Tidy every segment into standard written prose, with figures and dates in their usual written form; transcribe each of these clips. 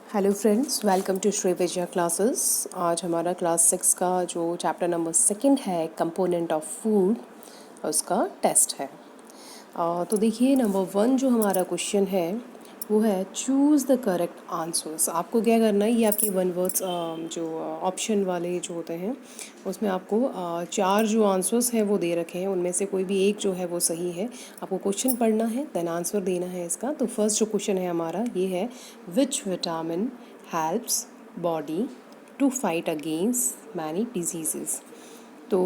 Hello friends, welcome to Shri Vijaya classes. आज हमारा class 6 का जो चैप्टर नंबर 2 है कंपोनेंट ऑफ फूड, उसका टेस्ट है। तो देखिए, नंबर 1 जो हमारा क्वेश्चन है वो है चूज़ द करेक्ट आंसर्स। आपको क्या करना है, ये आपके वन वर्ड्स जो ऑप्शन वाले जो होते हैं उसमें आपको 4 जो आंसर्स हैं वो दे रखे हैं, उनमें से कोई भी एक जो है वो सही है। आपको क्वेश्चन पढ़ना है देन आंसर देना है इसका। तो फर्स्ट जो क्वेश्चन है हमारा ये है, which vitamin helps body to fight against many disease. तो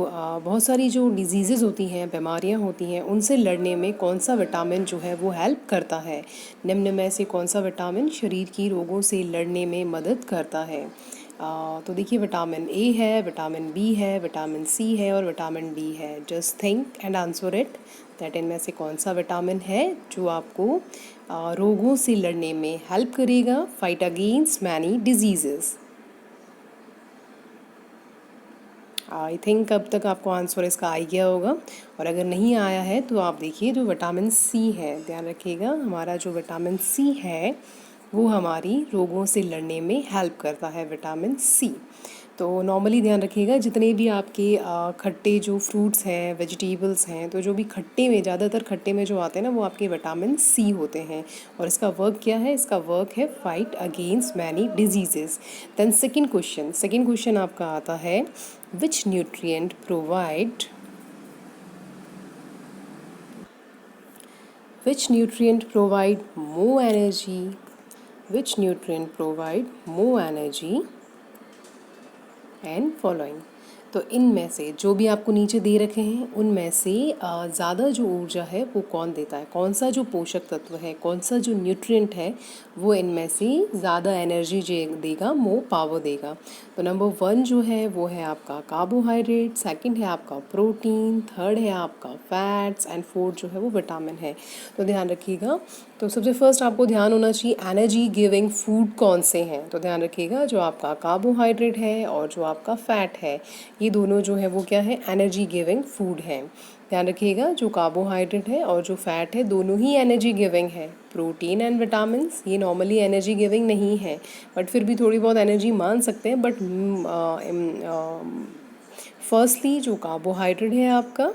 बहुत सारी जो डिजीज़ेज़ होती हैं, बीमारियां होती हैं, उनसे लड़ने में कौन सा विटामिन जो है वो हेल्प करता है। निम्न में से कौन सा विटामिन शरीर की रोगों से लड़ने में मदद करता है। तो देखिए, विटामिन ए है, विटामिन बी है, विटामिन सी है और विटामिन डी है। Just think and answer it that इनमें से कौन सा विटामिन है जो आपको रोगों से लड़ने में हेल्प करेगा, fight against many diseases. I think अब तक आपको आंसर इसका आ गया होगा, और अगर नहीं आया है तो आप देखिए जो विटामिन सी है, ध्यान रखिएगा, हमारा जो विटामिन सी है वो हमारी रोगों से लड़ने में हेल्प करता है, विटामिन सी। तो नॉर्मली ध्यान रखिएगा, जितने भी आपके खट्टे जो फ्रूट्स हैं, वेजिटेबल्स हैं, तो जो भी खट्टे में, ज़्यादातर खट्टे में जो आते हैं ना, वो आपके विटामिन सी होते हैं। और इसका वर्क क्या है? इसका वर्क है fight against many diseases. Then second question आपका आता है, which nutrient provide which nutrient provide more energy which nutrient provide more energy and following. तो इनमें से जो भी आपको नीचे दे रखे हैं उनमें से ज़्यादा जो ऊर्जा है वो कौन देता है, कौन सा जो पोषक तत्व है, कौन सा जो न्यूट्रिएंट है वो इनमें से ज़्यादा एनर्जी देगा, मोर पावर देगा। तो नंबर 1 जो है वो है आपका कार्बोहाइड्रेट, सेकंड है आपका प्रोटीन, थर्ड है आपका फैट्स एंड फोर्थ जो है वो विटामिन है। तो ध्यान रखिएगा, तो सबसे फर्स्ट आपको ध्यान होना चाहिए एनर्जी गिविंग फूड कौन से हैं। तो ध्यान रखिएगा, जो आपका कार्बोहाइड्रेट है और जो आपका फैट है, ये दोनों जो है वो क्या है, एनर्जी गिविंग फूड है। ध्यान रखिएगा, जो कार्बोहाइड्रेट है और जो फैट है दोनों ही एनर्जी गिविंग है। प्रोटीन एंड विटामिन ये नॉर्मली एनर्जी गिविंग नहीं है, बट फिर भी थोड़ी बहुत एनर्जी मान सकते हैं। बट फर्स्टली जो कार्बोहाइड्रेट है आपका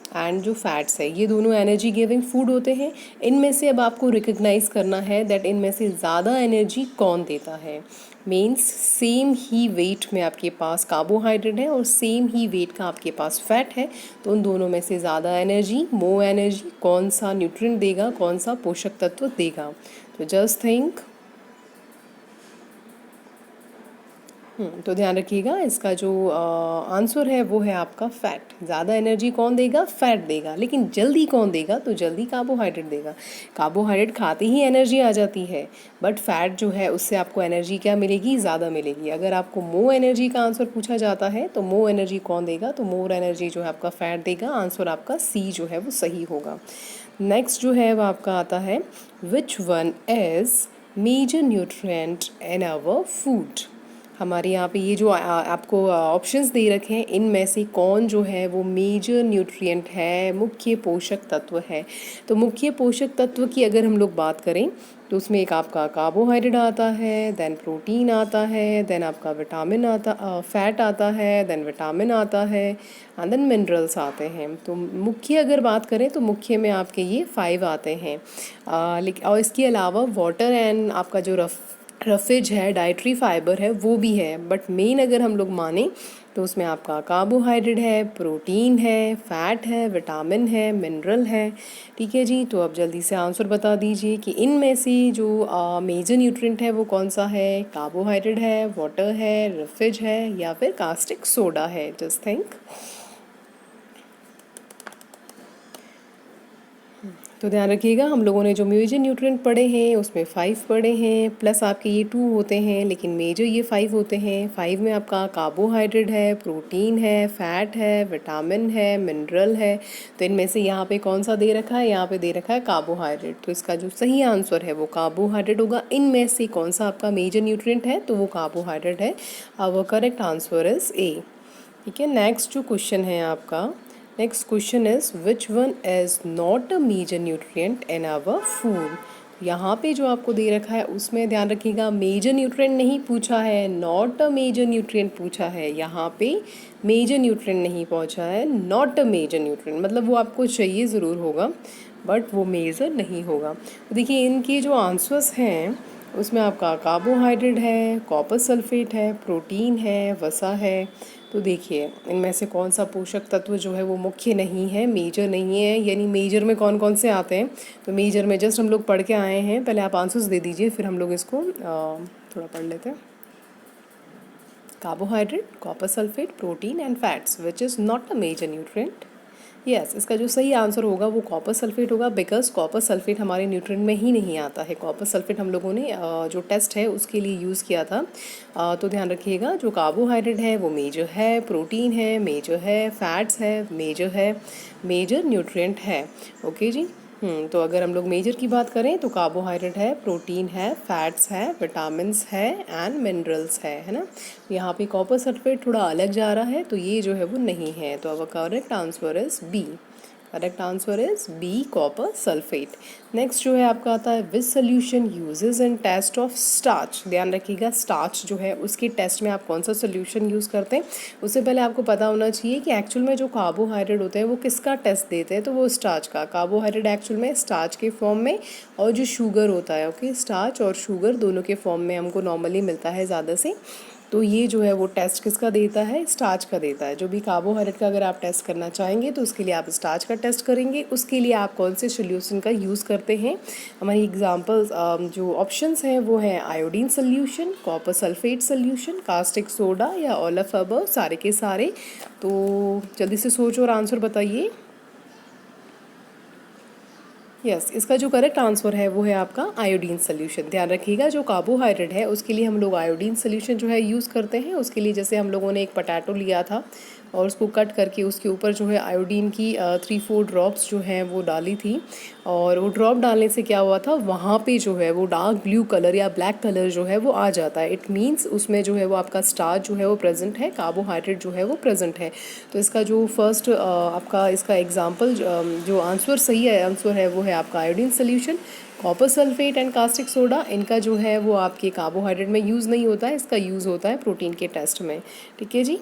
एंड जो फैट्स है, ये दोनों एनर्जी गिविंग फूड होते हैं। इनमें से अब आपको रिकग्नाइज करना है दैट इनमें से ज़्यादा एनर्जी कौन देता है। मीन्स सेम ही वेट में आपके पास कार्बोहाइड्रेट है और सेम ही वेट का आपके पास फैट है, तो उन दोनों में से ज़्यादा एनर्जी, मोर एनर्जी कौन सा न्यूट्रिएंट देगा, कौन सा पोषक तत्व देगा। तो जस्ट थिंक। तो ध्यान रखिएगा, इसका जो आंसर है वो है आपका फैट। ज़्यादा एनर्जी कौन देगा? फैट देगा। लेकिन जल्दी कौन देगा? तो जल्दी कार्बोहाइड्रेट देगा। कार्बोहाइड्रेट खाते ही एनर्जी आ जाती है, बट फैट जो है उससे आपको एनर्जी क्या मिलेगी? ज़्यादा मिलेगी। अगर आपको मोर एनर्जी का आंसर पूछा जाता है तो मोर एनर्जी कौन देगा? तो मोर एनर्जी जो है आपका फैट देगा। आंसर आपका सी जो है वो सही होगा। नेक्स्ट जो है वो आपका आता है, which one is major nutrient in our food. हमारे यहाँ पे ये जो आपको ऑप्शंस दे रखे हैं, इनमें से कौन जो है वो मेजर न्यूट्रिएंट है, मुख्य पोषक तत्व है। तो मुख्य पोषक तत्व की अगर हम लोग बात करें तो उसमें एक आपका कार्बोहाइड्रेट आता है, देन प्रोटीन आता है, देन आपका विटामिन फैट आता है, देन विटामिन आता है एंड देन मिनरल्स आते हैं। तो मुख्य अगर बात करें तो मुख्य में आपके ये 5 आते हैं। लेकिन और इसके अलावा वाटर एंड आपका जो रफेज है, डाइट्री फाइबर है, वो भी है। बट मेन अगर हम लोग माने तो उसमें आपका कार्बोहाइड्रेट है, प्रोटीन है, फैट है, विटामिन है, मिनरल है। ठीक है जी, तो अब जल्दी से आंसर बता दीजिए कि इनमें से जो मेजर न्यूट्रिएंट है वो कौन सा है। कार्बोहाइड्रेट है, वाटर है, रफेज है या फिर कास्टिक सोडा है। Just think. तो ध्यान रखिएगा, हम लोगों ने जो मेजर न्यूट्रिएंट पढ़े हैं उसमें 5 पढ़े हैं, प्लस आपके ये 2 होते हैं, लेकिन मेजर ये 5 होते हैं। 5 में आपका कार्बोहाइड्रेट है, प्रोटीन है, फैट है, विटामिन है, मिनरल है। तो इनमें से यहाँ पे कौन सा दे रखा है? यहाँ पे दे रखा है कार्बोहाइड्रेट। तो इसका जो सही आंसर है वो कार्बोहाइड्रेट होगा। इनमें से कौन सा आपका मेजर न्यूट्रिएंट है? तो वो कार्बोहाइड्रेट है। Our correct answer is A. ठीक है, नेक्स्ट जो क्वेश्चन है आपका, next question is, which one is not a major nutrient in our food. यहाँ पे जो आपको दे रखा है उसमें ध्यान रखिएगा मेजर न्यूट्रिएंट नहीं पूछा है, नॉट अ मेजर न्यूट्रिएंट पूछा है। यहाँ पे मेजर न्यूट्रिएंट नहीं पहुँचा है, नॉट अ मेजर न्यूट्रिएंट, मतलब वो आपको चाहिए ज़रूर होगा बट वो मेजर नहीं होगा। तो देखिए इनके जो आंसर्स हैं उसमें आपका कार्बोहाइड्रेट है, कॉपर सल्फेट है, प्रोटीन है, वसा है। तो देखिए इनमें से कौन सा पोषक तत्व जो है वो मुख्य नहीं है, मेजर नहीं है, यानी मेजर में कौन कौन से आते हैं। तो मेजर में जस्ट हम लोग पढ़ के आए हैं, पहले आप आंसर्स दे दीजिए फिर हम लोग इसको थोड़ा पढ़ लेते हैं। Carbohydrate, copper sulphate, protein and fats which is not a major nutrient. Yes, इसका जो सही आंसर होगा वो कॉपर सल्फेट होगा, बिकॉज कॉपर सल्फेट हमारे न्यूट्रिएंट में ही नहीं आता है। कॉपर सल्फेट हम लोगों ने जो टेस्ट है उसके लिए यूज़ किया था। तो ध्यान रखिएगा जो कार्बोहाइड्रेट है वो मेजर है, प्रोटीन है मेजर है, फैट्स है मेजर है, मेजर न्यूट्रिएंट है। ओके जी। तो अगर हम लोग मेजर की बात करें तो कार्बोहाइड्रेट है, प्रोटीन है, फैट्स है, विटामिन्स है एंड मिनरल्स है ना। यहाँ पे कॉपर सल्फेट थोड़ा अलग जा रहा है तो ये जो है वो नहीं है। तो अब correct answer is B. Correct answer is B, copper sulphate. Next जो है आपका आता है which solution uses in test of starch. ध्यान रखिएगा स्टार्च जो है उसके टेस्ट में आप कौन सा सोल्यूशन यूज़ करते हैं। उससे पहले आपको पता होना चाहिए कि एक्चुअल में जो कार्बोहाइड्रेट होते हैं वो किसका टेस्ट देते हैं, तो वो स्टार्च का। कार्बोहाइड्रेट एक्चुअल में स्टार्च के फॉर्म में और जो शुगर होता है, ओके, स्टार्च और शुगर दोनों के फॉर्म में हमको नॉर्मली मिलता है ज़्यादा से। तो ये जो है वो टेस्ट किसका देता है, स्टार्च का देता है। जो भी कार्बोहाइड्रेट का अगर आप टेस्ट करना चाहेंगे तो उसके लिए आप स्टार्च का टेस्ट करेंगे। उसके लिए आप कौन से सोल्यूशन का यूज़ करते हैं। हमारी एग्जांपल्स जो ऑप्शंस हैं वो हैं iodine solution, copper sulphate solution, caustic soda या ऑल ऑफ अबव, सारे के सारे। तो जल्दी से सोचो और आंसर बताइए। यस, इसका जो करेक्ट आंसर है वो है आपका आयोडीन सोल्यूशन। ध्यान रखिएगा जो कार्बोहाइड्रेट है उसके लिए हम लोग आयोडीन सोल्यूशन जो है यूज़ करते हैं। उसके लिए जैसे हम लोगों ने एक पोटैटो लिया था और उसको कट करके उसके ऊपर जो है आयोडीन की 3-4 ड्रॉप्स जो हैं वो डाली थी। और वो ड्रॉप डालने से क्या हुआ था, वहाँ पे जो है वो डार्क ब्लू कलर या ब्लैक कलर जो है वो आ जाता है। इट मीन्स उसमें जो है वो आपका स्टार्च जो है वो प्रेजेंट है, कार्बोहाइड्रेट जो है वो प्रेजेंट है। तो इसका जो फर्स्ट आपका इसका एग्जाम्पल जो आंसर सही है आंसर है वो है आपका iodine solution. Copper sulphate and caustic soda इनका जो है वो आपके कार्बोहाइड्रेट में यूज़ नहीं होता है, इसका यूज़ होता है प्रोटीन के टेस्ट में। ठीक है जी।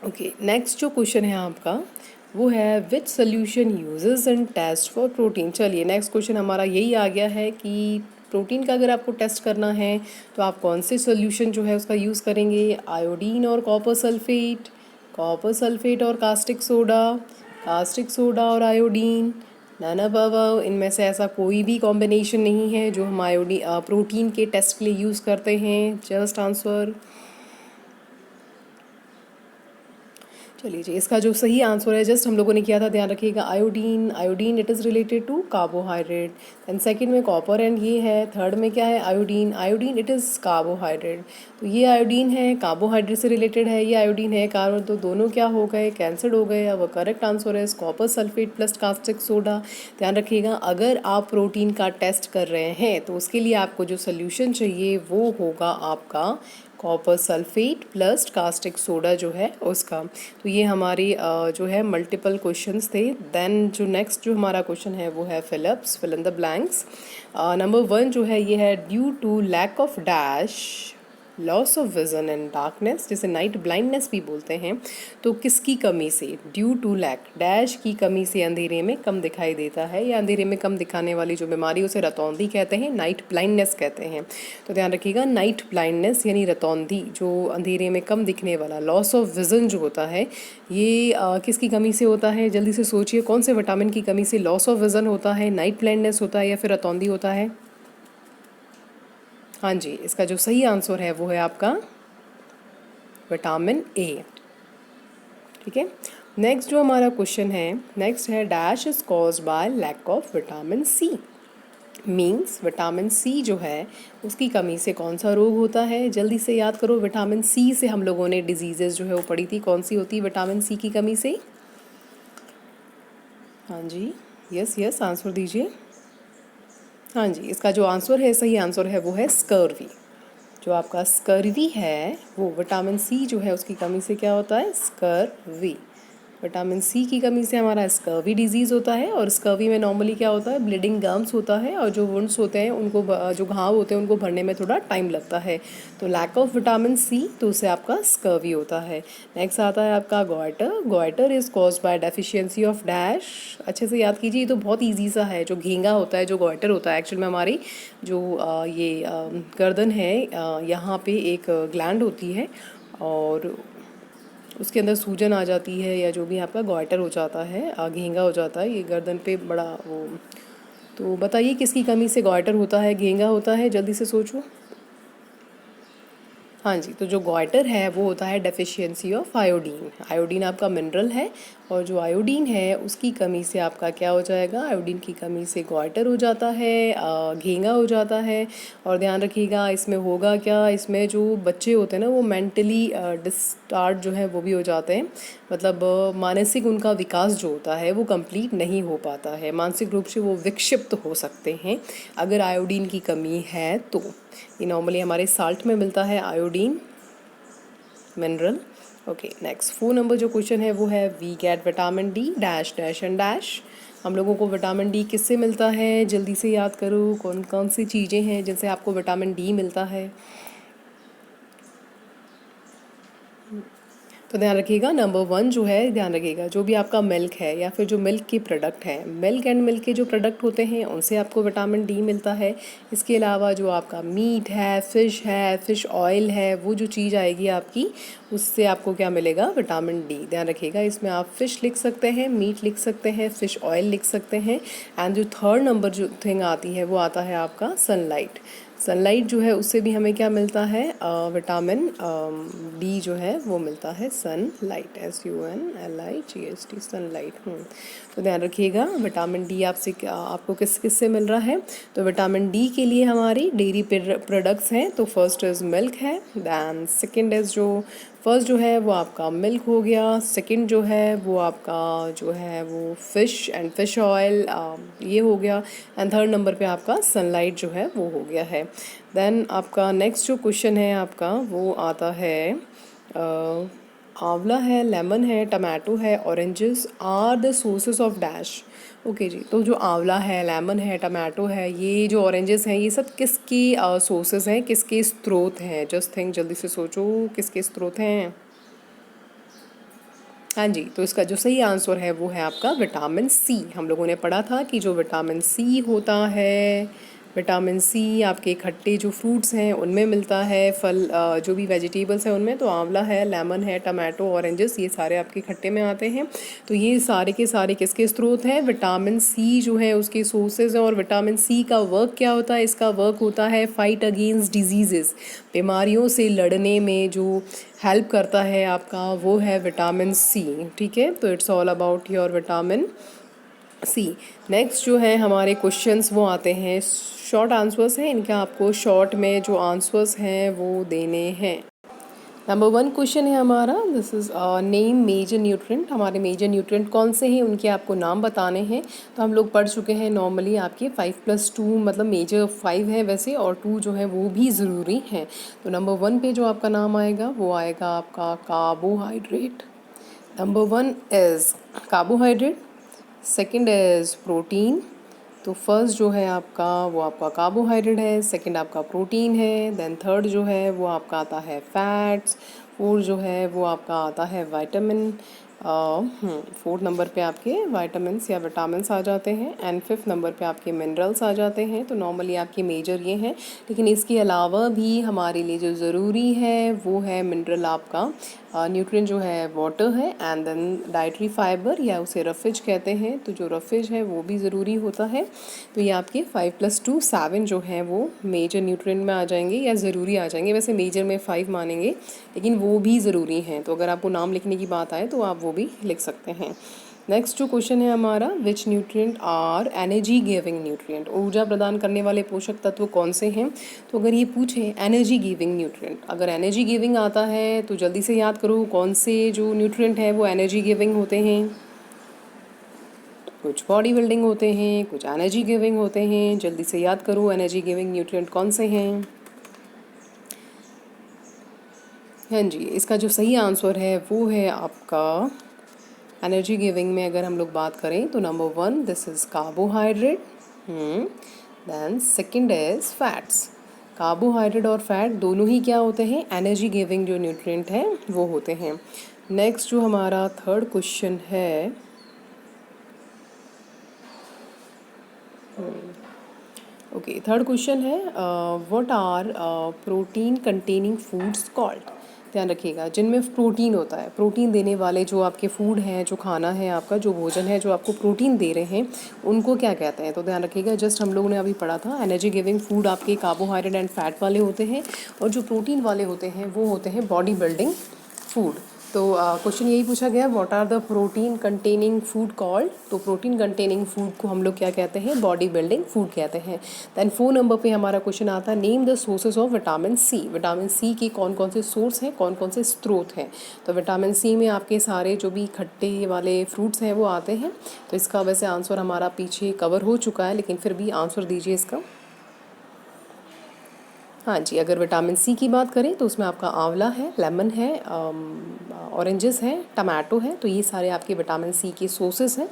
ओके, नेक्स्ट जो क्वेश्चन है आपका वो है which solution uses in test for protein. चलिए नेक्स्ट क्वेश्चन हमारा यही आ गया है कि प्रोटीन का अगर आपको टेस्ट करना है तो आप कौन से सोल्यूशन जो है उसका यूज़ करेंगे। आयोडीन और कॉपर सल्फेट, कॉपर सल्फेट और कास्टिक सोडा और आयोडीन, नन अबव। इनमें से ऐसा कोई भी कॉम्बिनेशन नहीं है जो हम प्रोटीन के टेस्ट के लिए यूज़ करते हैं। Just answer. चलिए जी, इसका जो सही आंसर है जस्ट हम लोगों ने किया था, ध्यान रखिएगा iodine. Iodine it is related to carbohydrate. And second में कॉपर एंड ये है। थर्ड में क्या है, iodine. Iodine it is carbohydrate. तो ये आयोडीन है, कार्बोहाइड्रेट से रिलेटेड है, ये आयोडीन है कार्बन। तो दोनों क्या हो गए, कैंसल्ड हो गए। अब करेक्ट आंसर है copper sulphate plus caustic soda. ध्यान रखिएगा अगर आप प्रोटीन का टेस्ट कर रहे हैं तो उसके लिए आपको जो सोल्यूशन चाहिए वो होगा आपका copper sulphate plus caustic soda जो है उसका। तो ये हमारी जो है मल्टीपल क्वेश्चंस थे। देन जो नेक्स्ट जो हमारा क्वेश्चन है वो है fill in the blanks. Number 1 जो है ये है due to lack of dash loss of vision and darkness, जिसे नाइट ब्लाइंडनेस भी बोलते हैं। तो किसकी कमी से, ड्यू टू लैक डैश की कमी से अंधेरे में कम दिखाई देता है, या अंधेरे में कम दिखाने वाली जो बीमारी उसे रतौंधी कहते हैं, नाइट ब्लाइंडनेस कहते हैं। तो ध्यान रखिएगा नाइट ब्लाइंडनेस यानी रतौंधी, जो अंधेरे में कम दिखने वाला लॉस ऑफ विजन जो होता है, ये किसकी कमी से होता है। जल्दी से सोचिए कौन से विटामिन की कमी से लॉस ऑफ विजन होता है, नाइट ब्लाइंडनेस होता है या फिर रतौंधी होता है। हाँ जी, इसका जो सही आंसर है वो है आपका विटामिन ए। ठीक है। नेक्स्ट जो हमारा क्वेश्चन है नेक्स्ट है dash is caused by lack of vitamin C. Means vitamin C जो है उसकी कमी से कौन सा रोग होता है। जल्दी से याद करो, विटामिन सी से हम लोगों ने डिजीजेज जो है वो पढ़ी थी, कौन सी होती है विटामिन सी की कमी से। हाँ जी, यस यस आंसर दीजिए। हाँ जी, इसका जो आंसर है सही आंसर है वो है स्कर्वी। जो आपका स्कर्वी है वो विटामिन सी जो है उसकी कमी से क्या होता है, स्कर्वी। विटामिन सी की कमी से हमारा स्कर्वी डिजीज़ होता है, और स्कर्वी में नॉर्मली क्या होता है, ब्लीडिंग गम्स होता है, और जो वुंड्स होते हैं उनको जो घाव होते हैं उनको भरने में थोड़ा टाइम लगता है। तो लैक ऑफ विटामिन सी, तो उससे आपका स्कर्वी होता है। नेक्स्ट आता है आपका goitre. Goitre is caused by deficiency of dash. अच्छे से याद कीजिए, ये तो बहुत ईजी सा है। जो घेंगा होता है, जो गोइटर होता है, एक्चुअल में हमारी जो गर्दन है, यहाँ पे एक ग्लैंड होती है, और उसके अंदर सूजन आ जाती है, या जो भी आपका गोइटर हो जाता है, घेंगा हो जाता है, ये गर्दन पे बड़ा वो। तो बताइए किसकी कमी से गोइटर होता है, घेंगा होता है, जल्दी से सोचो। हाँ जी, तो जो गोइटर है वो होता है डेफिशिएंसी ऑफ आयोडीन। आयोडीन आपका मिनरल है, और जो आयोडीन है उसकी कमी से आपका क्या हो जाएगा, आयोडीन की कमी से गोइटर हो जाता है, घेंगा हो जाता है। और ध्यान रखिएगा, इसमें होगा क्या, इसमें जो बच्चे होते हैं ना, वो मेंटली डिस्टार्ट जो है वो भी हो जाते हैं। मतलब मानसिक उनका विकास जो होता है वो कंप्लीट नहीं हो पाता है, मानसिक रूप से वो विक्षिप्त हो सकते हैं अगर आयोडीन की कमी है तो। ये नॉर्मली हमारे साल्ट में मिलता है, iodine mineral. Okay, next 4 number जो क्वेश्चन है वो है, we get vitamin D dash dash and dash. हम लोगों को विटामिन डी किससे मिलता है, जल्दी से याद करो, कौन कौन सी चीज़ें हैं जिनसे आपको विटामिन डी मिलता है। तो ध्यान रखिएगा, नंबर 1 जो है, ध्यान रखिएगा, जो भी आपका मिल्क है या फिर जो मिल्क के प्रोडक्ट हैं, मिल्क एंड मिल्क के जो प्रोडक्ट होते हैं उनसे आपको विटामिन डी मिलता है। इसके अलावा जो आपका मीट है, फिश ऑयल है, वो जो चीज़ आएगी आपकी, उससे आपको क्या मिलेगा, विटामिन डी। ध्यान रखिएगा, इसमें आप फिश लिख सकते हैं, मीट लिख सकते हैं, फिश ऑयल लिख सकते हैं। एंड जो थर्ड नंबर जो थिंग आती है वो आता है आपका सनलाइट। सनलाइट जो है उससे भी हमें क्या मिलता है, विटामिन डी जो है वो मिलता है, सनलाइट, SUNLIGHT, सनलाइट। तो ध्यान रखिएगा, विटामिन डी आपसे आपको किस किस से मिल रहा है। तो विटामिन डी के लिए हमारी डेयरी प्रोडक्ट्स हैं, तो फर्स्ट इज़ मिल्क है, दैन सेकंड इज़ जो फर्स्ट जो है वो आपका मिल्क हो गया, सेकंड जो है वो आपका जो है वो फ़िश एंड फिश ऑयल, ये हो गया, एंड थर्ड नंबर पे आपका सनलाइट जो है वो हो गया है। देन आपका नेक्स्ट जो क्वेश्चन है आपका वो आता है, आंवला है, लेमन है, टमाटो है, oranges are the sources of dash. Okay जी, तो जो आंवला है, लेमन है, टमाटो है, ये जो ऑरेंजेस हैं, ये सब किसकी सोर्सेस हैं, किसके स्रोत हैं, जस्ट थिंक, जल्दी से सोचो किसके स्रोत हैं। हाँ जी, तो इसका जो सही आंसर है वो है आपका विटामिन सी। हम लोगों ने पढ़ा था कि जो विटामिन सी होता है, विटामिन सी आपके खट्टे जो फ्रूट्स हैं उनमें मिलता है, फल जो भी वेजिटेबल्स हैं उनमें, तो आंवला है, लेमन है, टमाटो, ऑरेंजेस, ये सारे आपके खट्टे में आते हैं। तो ये सारे के सारे किसके स्रोत हैं, विटामिन सी जो है उसके सोर्सेज हैं। और विटामिन सी का वर्क क्या होता है, इसका वर्क होता है फाइट अगेंस्ट डिजीज़ेस, बीमारियों से लड़ने में जो हेल्प करता है आपका, वो है विटामिन सी। ठीक है, तो it's all about your vitamin C. Next जो है हमारे क्वेश्चंस वो आते हैं, शॉर्ट आंसर्स हैं, इनका आपको शॉर्ट में जो आंसर्स हैं वो देने हैं। नंबर 1 क्वेश्चन है हमारा, this is name major nutrient. हमारे मेजर न्यूट्रिएंट कौन से हैं, उनके आपको नाम बताने हैं। तो हम लोग पढ़ चुके हैं नॉर्मली आपके 5+2, मतलब मेजर 5 है वैसे, और 2 जो है वो भी ज़रूरी हैं। तो नंबर 1 पे जो आपका नाम आएगा वो आएगा आपका carbohydrate. Number 1 is carbohydrate, second is protein. तो फर्स्ट जो है आपका वो आपका कार्बोहाइड्रेट है, सेकंड आपका प्रोटीन है, देन थर्ड जो है वो आपका आता है फैट्स, फोर्थ जो है वो आपका आता है विटामिन। फोर्थ नंबर पे आपके विटामिन्स या विटामिन्स आ जाते हैं, एंड फिफ्थ नंबर पे आपके मिनरल्स आ जाते हैं। तो नॉर्मली आपकी मेजर ये हैं, लेकिन इसके अलावा भी हमारे लिए जो ज़रूरी है वो है मिनरल आपका, न्यूट्रिएंट जो है वाटर है, एंड देन डाइटरी फाइबर या उसे रफेज कहते हैं। तो जो रफेज है वो भी ज़रूरी होता है। तो ये आपके 5+2 7 जो हैं वो मेजर न्यूट्रिएंट में आ जाएंगे या ज़रूरी आ जाएंगे। वैसे मेजर में 5 मानेंगे, लेकिन वो भी ज़रूरी हैं। तो अगर आपको नाम लिखने की बात आए तो आप वो भी लिख सकते हैं। नेक्स्ट जो क्वेश्चन है हमारा, which nutrient are energy giving nutrient, ऊर्जा प्रदान करने वाले पोषक तत्व कौन से हैं। तो अगर ये पूछे एनर्जी गिविंग न्यूट्रिएंट, अगर एनर्जी गिविंग आता है तो जल्दी से याद करो कौन से जो न्यूट्रिएंट है वो एनर्जी गिविंग होते हैं। कुछ बॉडी बिल्डिंग होते हैं, कुछ एनर्जी गिविंग होते हैं, जल्दी से याद करो एनर्जी गिविंग न्यूट्रिएंट कौन से हैं। हाँ जी, इसका जो सही आंसर है वो है आपका एनर्जी गिविंग में अगर हम लोग बात करें तो number 1 this is carbohydrate, then second is fats. Carbohydrate और फैट दोनों ही क्या होते हैं, एनर्जी गिविंग जो न्यूट्रिएंट हैं वो होते हैं। नेक्स्ट जो हमारा थर्ड क्वेश्चन है, ओके थर्ड क्वेश्चन है what are protein containing foods called. ध्यान रखिएगा, जिनमें प्रोटीन होता है, प्रोटीन देने वाले जो आपके फूड हैं, जो खाना है आपका, जो भोजन है जो आपको प्रोटीन दे रहे हैं, उनको क्या कहते हैं। तो ध्यान रखिएगा, जस्ट हम लोगों ने अभी पढ़ा था एनर्जी गिविंग फूड आपके कार्बोहाइड्रेट एंड फैट वाले होते हैं, और जो प्रोटीन वाले होते हैं वो होते हैं बॉडी बिल्डिंग फूड। तो क्वेश्चन यही पूछा गया, what are the protein containing food called. तो प्रोटीन कंटेनिंग फूड को हम लोग क्या कहते हैं, बॉडी बिल्डिंग फूड कहते हैं। दैन 4 नंबर पे हमारा क्वेश्चन आता है, name the sources of vitamin C. Vitamin C के कौन कौन से सोर्स हैं, कौन कौन से स्रोत हैं। तो विटामिन सी में आपके सारे जो भी खट्टे वाले फ्रूट्स हैं वो आते हैं। तो इसका वैसे आंसर हमारा पीछे कवर हो चुका है, लेकिन फिर भी आंसर दीजिए इसका। हाँ जी, अगर विटामिन सी की बात करें तो उसमें आपका आंवला है, लेमन है, ऑरेंजेस हैं, टमाटो है, तो ये सारे आपके विटामिन सी के सोर्सेज हैं।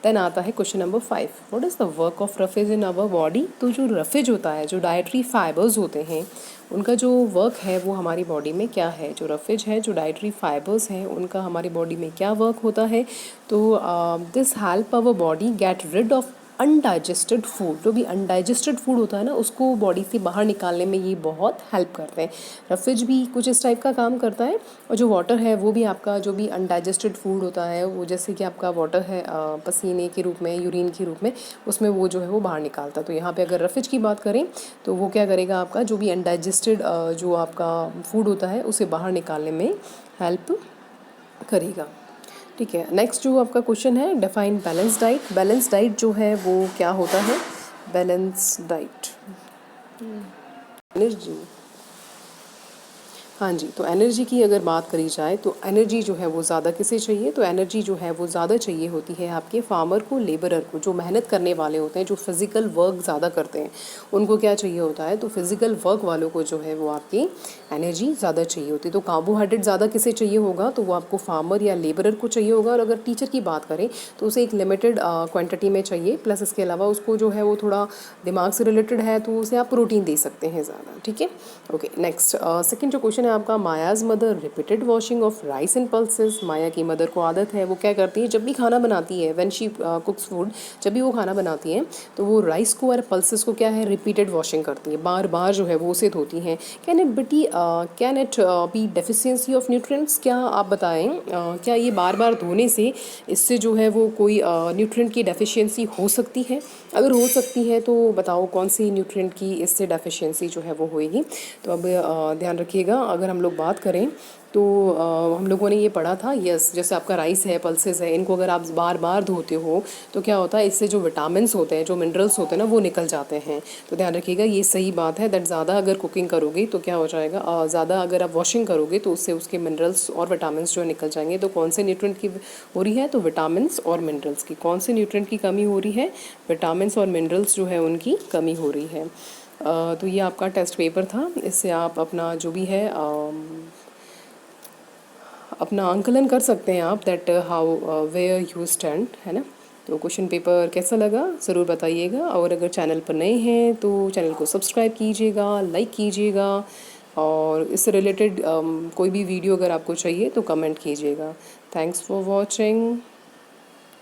देन आता है question number 5, what is the work of roughage in our body. तो जो रफेज होता है, जो डाइटरी फाइबर्स होते हैं, उनका जो वर्क है वो हमारी बॉडी में क्या है। जो रफेज है, जो डाइटरी फाइबर्स हैं, उनका हमारी बॉडी में क्या वर्क होता है। तो this help our body get rid of undigested food. जो भी अनडाइजेस्टेड फूड होता है ना, उसको बॉडी से बाहर निकालने में ये बहुत हेल्प करते हैं। रफेज भी कुछ इस टाइप का काम करता है, और जो वाटर है वो भी आपका जो भी अनडाइजेस्टेड फूड होता है, वो जैसे कि आपका वाटर है पसीने के रूप में, यूरिन के रूप में, उसमें वो जो है वो बाहर निकालता है। तो यहाँ पे अगर रफेज की बात करें तो वो क्या करेगा, आपका जो भी अनडाइजेस्टेड जो आपका फूड होता है उसे बाहर निकालने में हेल्प करेगा। ठीक है, नेक्स्ट जो आपका क्वेश्चन है, define balance diet. Balance diet जो है वो क्या होता है, बैलेंस डाइट एनर्जी। हाँ जी, तो एनर्जी की अगर बात करी जाए तो एनर्जी जो है वो ज़्यादा किसे चाहिए। तो एनर्जी जो है वो ज़्यादा चाहिए होती है आपके फार्मर को, लेबरर को, जो मेहनत करने वाले होते हैं, जो फिज़िकल वर्क ज़्यादा करते हैं, उनको क्या चाहिए होता है। तो फिज़िकल वर्क वालों को जो है वो आपकी एनर्जी ज़्यादा चाहिए होती है। तो कार्बोहाइड्रेट ज़्यादा किसे चाहिए होगा, तो वो आपको फार्मर या लेबरर को चाहिए होगा। और अगर टीचर की बात करें तो उसे एक लिमिटेड क्वान्टिटी में चाहिए, प्लस इसके अलावा उसको जो है वो थोड़ा दिमाग से रिलेटेड है तो उसे आप प्रोटीन दे सकते हैं ज़्यादा। ठीक है, ओके नेक्स्ट सेकंड जो क्वेश्चन है आपका, Maya's mother repeated washing of rice and pulses. Maya की मदर को आदत है, वो क्या करती है, जब भी खाना बनाती है, व्हेन शी कुक्स फूड, जब भी वो खाना बनाती है तो वो राइस को और पल्सेस को क्या है, रिपीटेड वॉशिंग करती है, बार बार जो है वो उसे धोती हैं। Can it be deficiency of nutrients. क्या आप बताएं क्या ये बार बार धोने से इससे जो है वो कोई न्यूट्रिएंट की डेफिशिएंसी हो सकती है। अगर हो सकती है तो बताओ कौन सी न्यूट्रिएंट की इससे डेफिशिएंसी जो है वो होएगी। तो अब ध्यान रखिएगा, अगर हम लोग बात करें तो हम लोगों ने ये पढ़ा था, यस, जैसे आपका राइस है, पल्सेस है, इनको अगर आप बार बार धोते हो तो क्या होता है, इससे जो विटामिन्स होते हैं, जो मिनरल्स होते हैं ना, वो निकल जाते हैं। तो ध्यान रखिएगा, ये सही बात है दैट ज़्यादा अगर कुकिंग करोगे तो क्या हो जाएगा, ज़्यादा अगर आप वॉशिंग करोगे तो उससे उसके मिनरल्स और विटामिन्स जो निकल जाएंगे। तो कौन से न्यूट्रिएंट की हो रही है, तो विटामिन्स और मिनरल्स की। कौन से न्यूट्रिएंट की कमी हो रही है, विटामिन्स और मिनरल्स जो है उनकी कमी हो रही है। तो ये आपका टेस्ट पेपर था, इससे आप अपना जो भी है अपना आंकलन कर सकते हैं आप, that how where you stand, है ना। तो क्वेश्चन पेपर कैसा लगा ज़रूर बताइएगा, और अगर चैनल पर नए हैं तो चैनल को सब्सक्राइब कीजिएगा, लाइक कीजिएगा, और इससे रिलेटेड कोई भी वीडियो अगर आपको चाहिए तो कमेंट कीजिएगा। Thanks for watching.